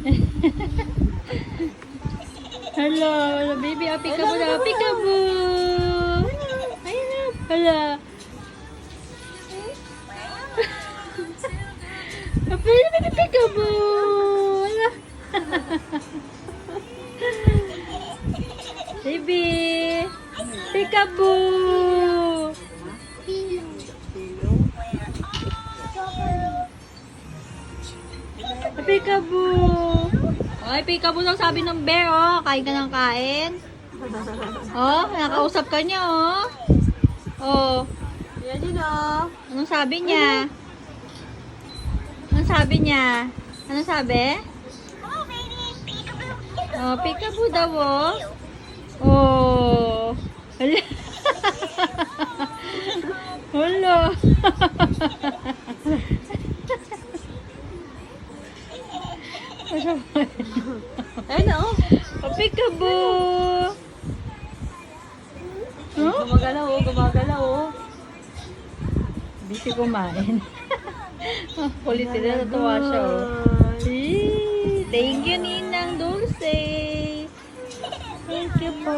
Hello, hello baby. Peekaboo na. Peekaboo. Ayun na. Hala. Peekaboo. Hala. Baby. Peekaboo. Peekaboo. Ay, peekaboo lang sabi ng bear, oh. Kain ka ng kain. Oh, nakausap ka niya, oh. Oh. Yan yun, oh. Anong sabi niya? Anong sabi niya? Anong sabi? Oh, peekaboo daw, oh. Oh. Hala. Hala. Ayun na, oh. Peekaboo. Huh? Gumagalaw, oh. Gumagalaw, oh. Busy kumain. Kulit sila, natuwa siya, oh. Thank you, Ninang Dulce. Thank you po.